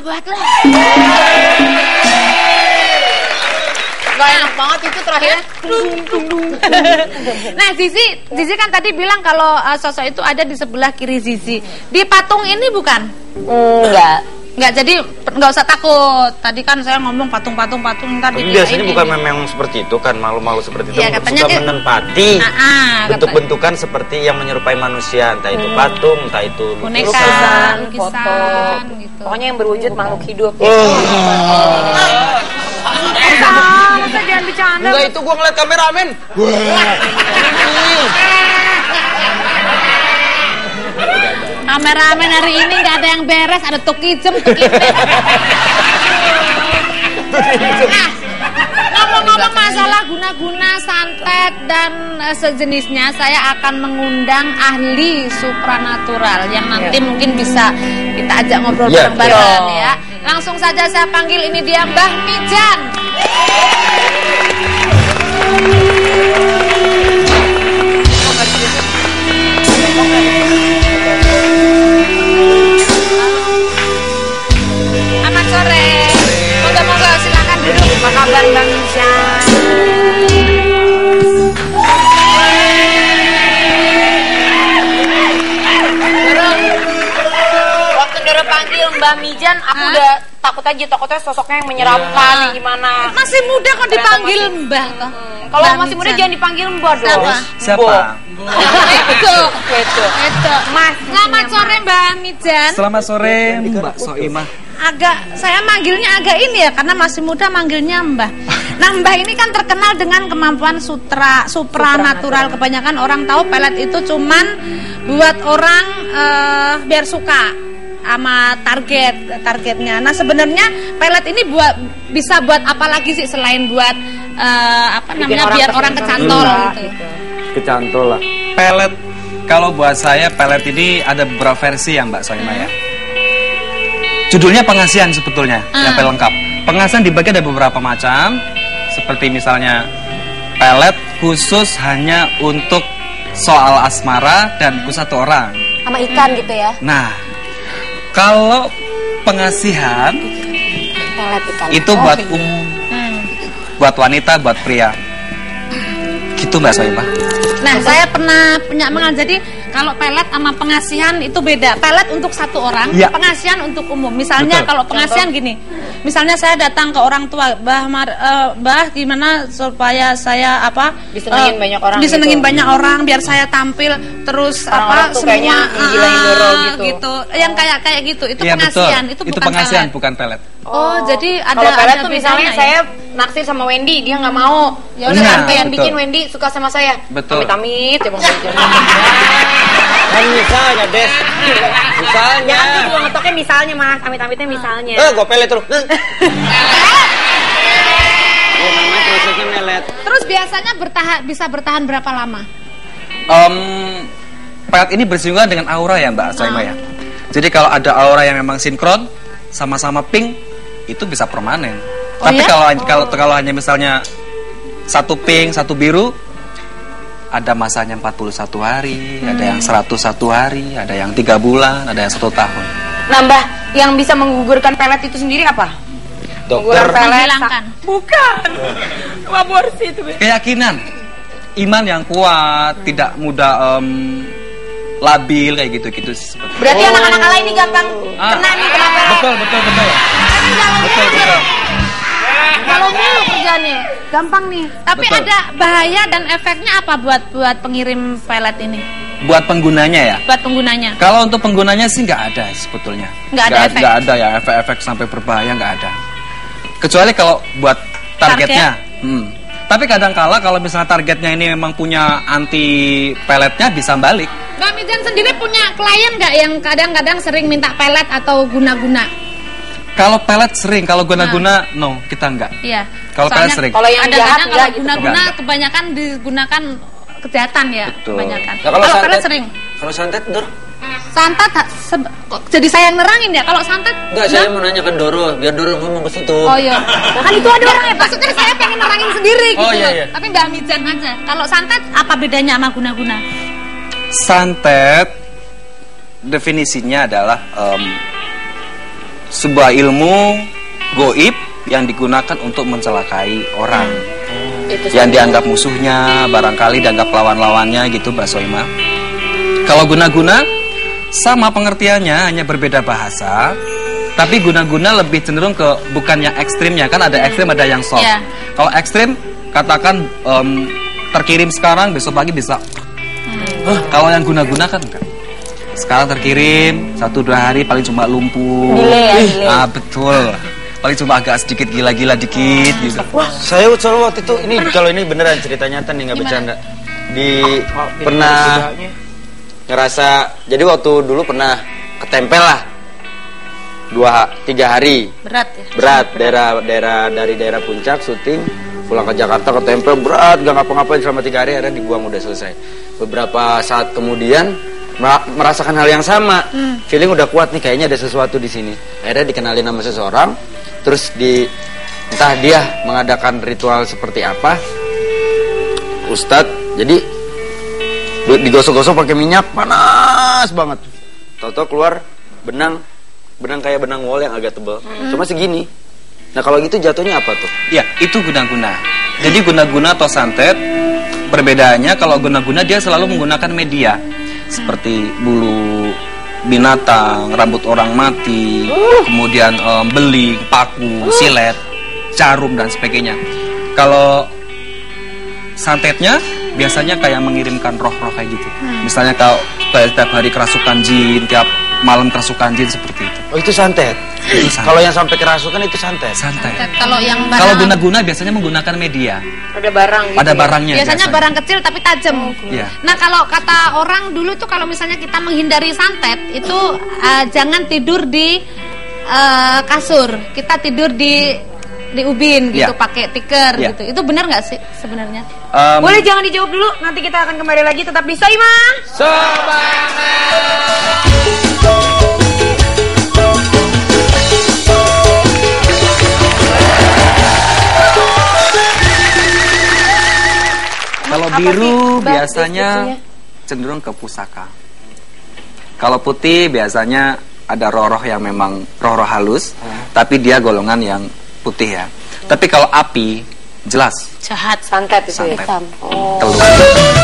buat lo. Gak enak banget itu terakhir. Nah, Zizi kan tadi bilang kalau sosok itu ada di sebelah kiri Zizi. Di patung ini bukan? Enggak, jadi nggak usah takut. Tadi kan saya ngomong patung ntar biasanya bukan memang seperti itu kan, malu-malu seperti itu. Ya, katanya suka menempati bentuk-bentukan seperti yang menyerupai manusia, entah itu patung, entah itu lukisan gitu. Pokoknya yang berwujud makhluk hidup. Jangan bercanda. Enggak, itu gua ngeliat kameramen. Kameramen hari ini nggak ada yang beres, ada tukijem. Nah, ngomong-ngomong masalah guna-guna santet dan sejenisnya, saya akan mengundang ahli supranatural yang nanti mungkin bisa kita ajak ngobrol bareng-bareng ya. Langsung saja saya panggil, ini dia Mbah Mijan. Selamat sore. Moga-moga silakan duduk. Apa kabar Bang Mijan? Waktu Doro panggil Mbak Mijan, aku udah takut aja, takutnya sosoknya yang menyeramkan, gimana. Masih muda kok dipanggil Mbah toh. Kalau masih muda jangan dipanggil Mbak dong. Siapa? Itu. Mas, selamat sore Mbak Mijan. Selamat sore Mbak Soimah. Saya manggilnya agak ini ya, karena masih muda manggilnya Mbah. Nah, Mbah ini kan terkenal dengan kemampuan supranatural. Kebanyakan orang tahu pelet itu cuman buat orang biar suka sama targetnya. Nah, sebenarnya pelet ini bisa buat apa lagi sih selain buat biar orang kecantol gitu. Kecantol lah. Pelet, kalau buat saya pelet ini ada beberapa versi ya Mbak Soimah ya. Judulnya pengasihan sebetulnya, sampai lengkap. Pengasihan dibagi ada beberapa macam, seperti misalnya pelet khusus hanya untuk soal asmara dan untuk satu orang. Sama ikan gitu ya. Nah, kalau pengasihan pelet ikan itu buat umum, buat wanita, buat pria. Gitu Mbak Soimah. Nah, saya pernah punya mengal. Jadi kalau pelet sama pengasihan itu beda. Pelet untuk satu orang, pengasihan untuk umum. Misalnya kalau pengasihan gini, misalnya saya datang ke orang tua, Bah gimana supaya saya disenengin banyak orang, banyak orang biar saya tampil terus semua gitu. Yang kayak gitu. Itu pengasihan, betul. itu pengasihan pelet. Bukan pelet. Oh, jadi ada pelet tuh bedanya misalnya saya naksir sama Wendy, dia nggak mau. Ya udah sampai yang bikin Wendy suka sama saya. Betul. Amit-amit ya Bang Mijan. Kan misalnya, Des. Misalnya. Jangan sih gua ngetoknya misalnya, Mas. Amit-amitnya misalnya. Gua pelet terus. Ya namanya prosesnya melet. Terus biasanya bisa bertahan berapa lama? Pelet ini bersinggungan dengan aura ya Mbak Soimah ya. Jadi kalau ada aura yang memang sinkron, sama-sama pink, itu bisa permanen. Tapi kalau hanya misalnya satu pink, satu biru, ada masanya 41 hari, ada yang 101 hari, ada yang 3 bulan, ada yang 1 tahun. Nah Mbah, yang bisa menggugurkan pelet itu sendiri apa? Dokter. Menghilangkan. Bukan. Aborsi itu. Keyakinan, iman yang kuat, tidak mudah labil kayak gitu-gitu seperti. Berarti anak-anak ala ini gampang kena nih kena pelet. Betul. Betul. Kalau mulu kerjanya, gampang nih. Tapi ada bahaya dan efeknya apa buat pengirim pelet ini? Buat penggunanya ya? Buat penggunanya. Kalau untuk penggunanya sih nggak ada sebetulnya. Nggak ada efek? Nggak ada ya, efek-efek sampai berbahaya nggak ada. Kecuali kalau buat targetnya. Tapi kadang-kala kalau misalnya targetnya ini memang punya anti peletnya, bisa balik. Mbak Mijan sendiri punya klien nggak yang kadang-kadang sering minta pelet atau guna-guna? Kalau pelet sering, kalau guna-guna no, kita enggak. Iya. Kalau pelet sering. Kalau yang jahat kalau gitu. guna-guna kebanyakan digunakan kejahatan ya. Betul. Kebanyakan. Nah, kalau pelet sering. Kalau santet, Dor? Santet kok jadi saya yang nerangin ya? Kalau santet? Enggak, saya mau nanyakan Doro, biar Doro ngomong ke situ. Oh iya. Nah, kan itu ada orangnya. Maksudnya saya pengen nerangin sendiri gitu loh. Iya. Tapi Mbak Mijan aja. Kalau santet apa bedanya sama guna-guna? Santet definisinya adalah sebuah ilmu goib yang digunakan untuk mencelakai orang. Yang dianggap musuhnya, barangkali dianggap lawan-lawannya gitu, Mbak Soima. Kalau guna-guna sama pengertiannya, hanya berbeda bahasa. Tapi guna-guna lebih cenderung ke bukan yang ekstrimnya, kan ada ekstrim ada yang soft. Kalau ekstrim katakan terkirim sekarang, besok pagi bisa. Kalau yang guna-guna kan enggak. Sekarang terkirim 1-2 hari paling cuma lumpuh. Betul. Paling cuma agak sedikit gila-gila dikit gitu. Wah, saya waktu itu ini kalau ini beneran cerita nyata nih, nggak bercanda. Pernah ngerasa, jadi waktu dulu pernah ketempel lah 2-3 hari. Berat dari daerah Puncak syuting pulang ke Jakarta ketempel berat, gak ngapa-ngapain selama 3 hari, akhirnya dibuang udah selesai. Beberapa saat kemudian merasakan hal yang sama, feeling udah kuat nih, kayaknya ada sesuatu di sini. Akhirnya dikenalin sama seseorang, terus entah dia mengadakan ritual seperti apa, Ustadz, jadi digosok-gosok pakai minyak panas banget. Tahu-tahu keluar benang kayak benang wol yang agak tebal, cuma segini. Nah kalau gitu jatuhnya apa tuh? Ya itu guna-guna. Jadi guna-guna atau santet, perbedaannya kalau guna-guna dia selalu menggunakan media seperti bulu binatang, rambut orang mati, kemudian beling, paku, silet, jarum dan sebagainya. Kalau santetnya biasanya kayak mengirimkan roh-roh kayak gitu. Misalnya kalau kayak tiap hari kerasukan jin, tiap malam kerasukan jin seperti itu. Oh itu santet. Kalau yang sampai kerasukan itu santet. Kalau yang kalau guna-guna biasanya menggunakan media. Ada barang gitu. Ada barangnya. Biasanya barang kecil tapi tajam. Nah kalau kata orang dulu tuh kalau misalnya kita menghindari santet itu jangan tidur di kasur. Kita tidur di ubin gitu, pakai tikar gitu. Itu benar nggak sih sebenarnya? Boleh jangan dijawab dulu, nanti kita akan kembali lagi, tetap di Soima Kalau biru biasanya cenderung ke pusaka. Kalau putih biasanya ada roh-roh yang memang roh-roh halus, tapi dia golongan yang putih ya. Tapi kalau api jelas jahat, santet itu. Telur.